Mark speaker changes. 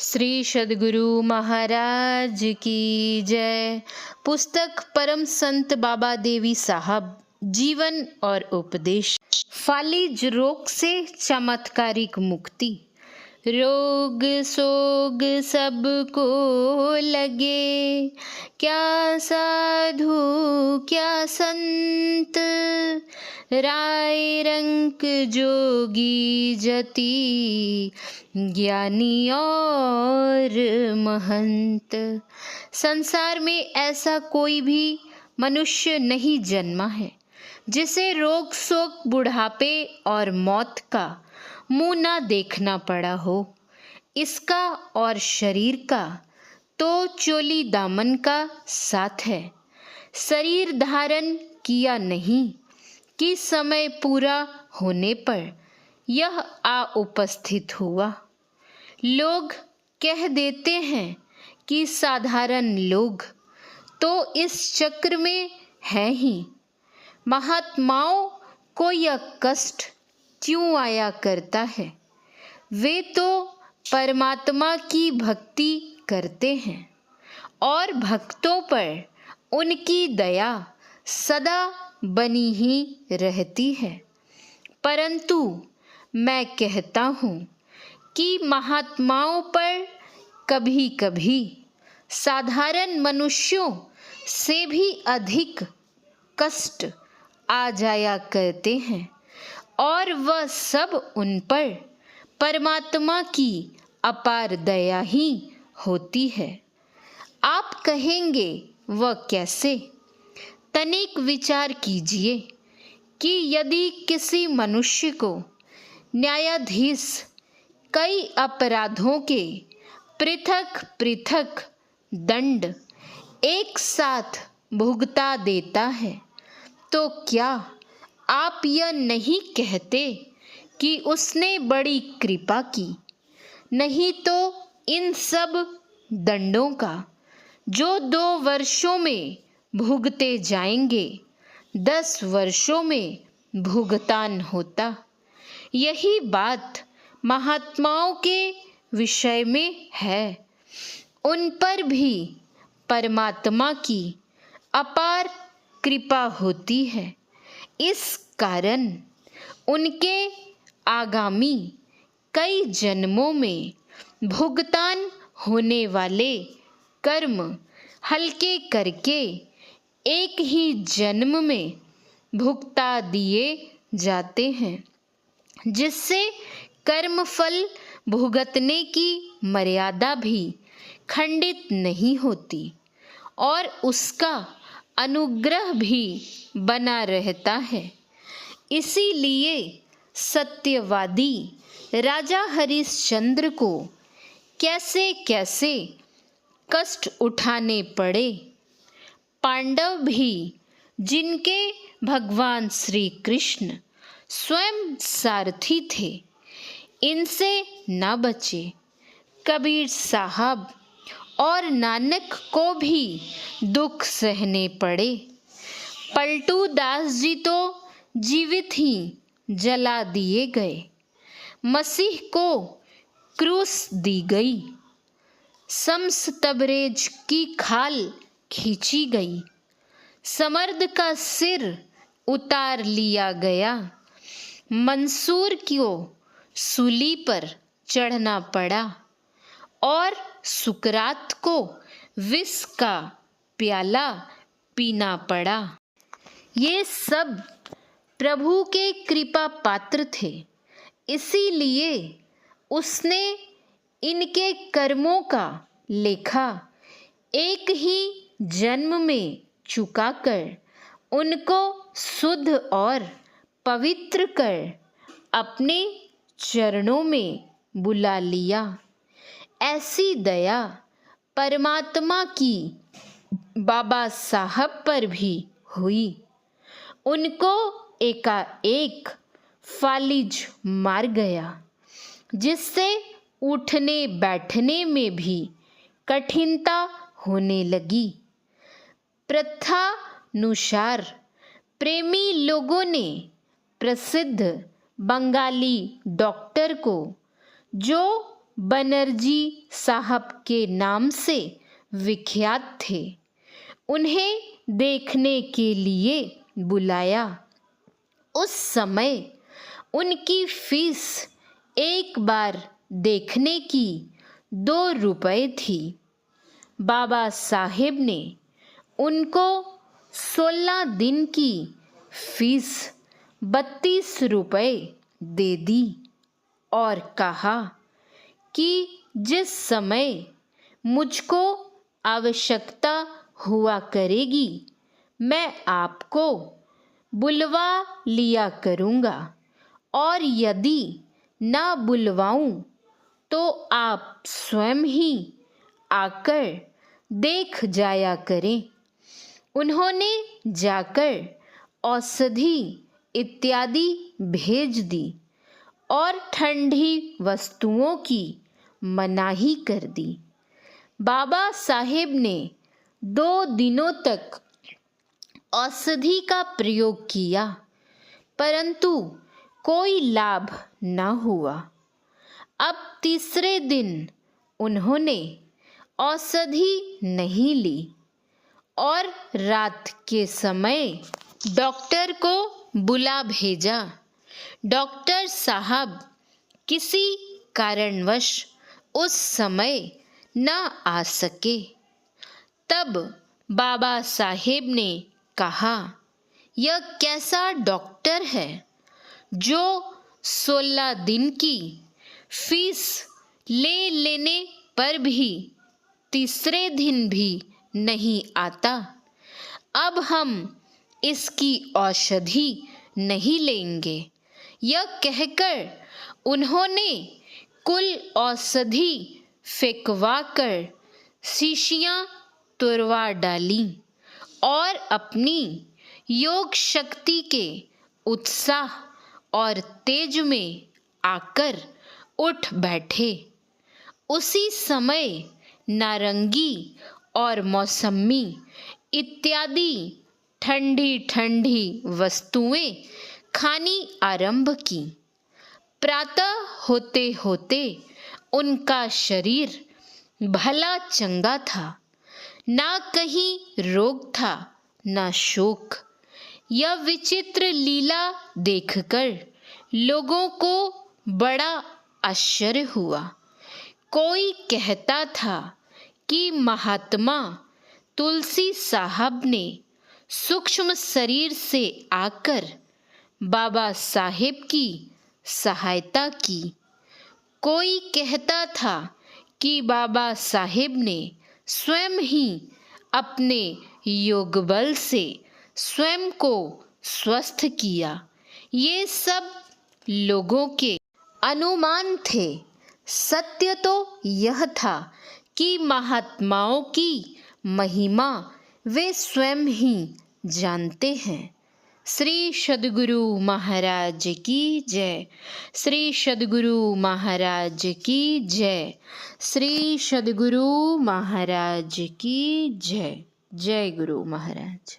Speaker 1: श्री सद्गुरु महाराज की जय। पुस्तक परम संत बाबा देवी साहब जीवन और उपदेश। फालिज रोग से चमत्कारिक मुक्ति। रोग सोग सबको लगे, क्या साधु क्या संत, राय रंक जोगी जति, ज्ञानी और महंत। संसार में ऐसा कोई भी मनुष्य नहीं जन्मा है जिसे रोग शोक बुढ़ापे और मौत का मुंह ना देखना पड़ा हो। इसका और शरीर का तो चोली दामन का साथ है। शरीर धारण किया नहीं कि समय पूरा होने पर यह आ उपस्थित हुआ। लोग कह देते हैं कि साधारण लोग तो इस चक्र में है ही। महात्माओं को यह कष्ट क्यों आया करता है? वे तो परमात्मा की भक्ति करते हैं और भक्तों पर उनकी दया सदा बनी ही रहती है। परंतु मैं कहता हूँ कि महात्माओं पर कभी कभी साधारण मनुष्यों से भी अधिक कष्ट आ जाया करते हैं और वह सब उन पर परमात्मा की अपार दया ही होती है। आप कहेंगे वह कैसे? तनिक विचार कीजिए कि यदि किसी मनुष्य को न्यायाधीश कई अपराधों के पृथक पृथक दंड एक साथ भुगता देता है, तो क्या आप यह नहीं कहते कि उसने बड़ी कृपा की? नहीं तो इन सब दंडों का जो 2 वर्षों में भुगते जाएंगे 10 वर्षों में भुगतान होता। यही बात महात्माओं के विषय में है। उन पर भी परमात्मा की अपार कृपा होती है। इस कारण उनके आगामी कई जन्मों में भुगतान होने वाले कर्म हल्के करके एक ही जन्म में भुगता दिए जाते हैं, जिससे कर्म फल भुगतने की मर्यादा भी खंडित नहीं होती और उसका अनुग्रह भी बना रहता है। इसीलिए सत्यवादी राजा हरिश्चंद्र को कैसे कैसे कष्ट उठाने पड़े। पांडव भी, जिनके भगवान श्री कृष्ण स्वयं सारथी थे, इनसे न बचे। कबीर साहब और नानक को भी दुख सहने पड़े। पलटू दास जी तो जीवित ही जला दिए गए। मसीह को क्रूस दी गई। शम्स तबरेज की खाल खींची गई। समर्द का सिर उतार लिया गया। मंसूर को सूली पर चढ़ना पड़ा और सुकरात को विष का प्याला पीना पड़ा। ये सब प्रभु के कृपा पात्र थे। इसीलिए उसने इनके कर्मों का लेखा एक ही जन्म में चुकाकर उनको शुद्ध और पवित्र कर अपने चरणों में बुला लिया। ऐसी दया परमात्मा की बाबा साहब पर भी हुई। उनको एकाएक फालिज मार गया, जिससे उठने बैठने में भी कठिनता होने लगी। प्रथानुसार प्रेमी लोगों ने प्रसिद्ध बंगाली डॉक्टर को, जो बनर्जी साहब के नाम से विख्यात थे। उन्हें देखने के लिए बुलाया। उस समय उनकी फीस एक बार देखने की 2 रुपए थी। बाबा साहेब ने उनको 16 दिन की फीस 32 रुपए दे दी और कहा कि जिस समय मुझको आवश्यकता हुआ करेगी मैं आपको बुलवा लिया करूँगा, और यदि ना बुलवाऊं तो आप स्वयं ही आकर देख जाया करें। उन्होंने जाकर औषधि इत्यादि भेज दी और ठंडी वस्तुओं की मनाही कर दी। बाबा साहेब ने 2 दिनों तक औषधि का प्रयोग किया, परंतु कोई लाभ न हुआ। अब तीसरे दिन उन्होंने औषधि नहीं ली और रात के समय डॉक्टर को बुला भेजा। डॉक्टर साहब किसी कारणवश उस समय न आ सके। तब बाबा साहेब ने कहा, यह कैसा डॉक्टर है जो 16 दिन की फीस ले लेने पर भी तीसरे दिन भी नहीं आता। अब हम इसकी औषधि नहीं लेंगे। यह कहकर उन्होंने कुल औषधि फेंकवा कर शीशियाँ तुड़वा डाली और अपनी योग शक्ति के उत्साह और तेज में आकर उठ बैठे। उसी समय नारंगी और मौसमी इत्यादि ठंडी ठंडी वस्तुएं खानी आरंभ की। प्रातः होते होते उनका शरीर भला चंगा था, ना कहीं रोग था ना शोक। यह विचित्र लीला देखकर लोगों को बड़ा आश्चर्य हुआ। कोई कहता था कि महात्मा तुलसी साहब ने सूक्ष्म शरीर से आकर बाबा साहेब की सहायता की। कोई कहता था कि बाबा साहेब ने स्वयं ही अपने योग बल से स्वयं को स्वस्थ किया। ये सब लोगों के अनुमान थे। सत्य तो यह था कि महात्माओं की महिमा वे स्वयं ही जानते हैं। श्री सद्गुरु महाराज की जय। श्री सद्गुरु महाराज की जय। श्री सद्गुरु महाराज की जय। जय गुरु महाराज।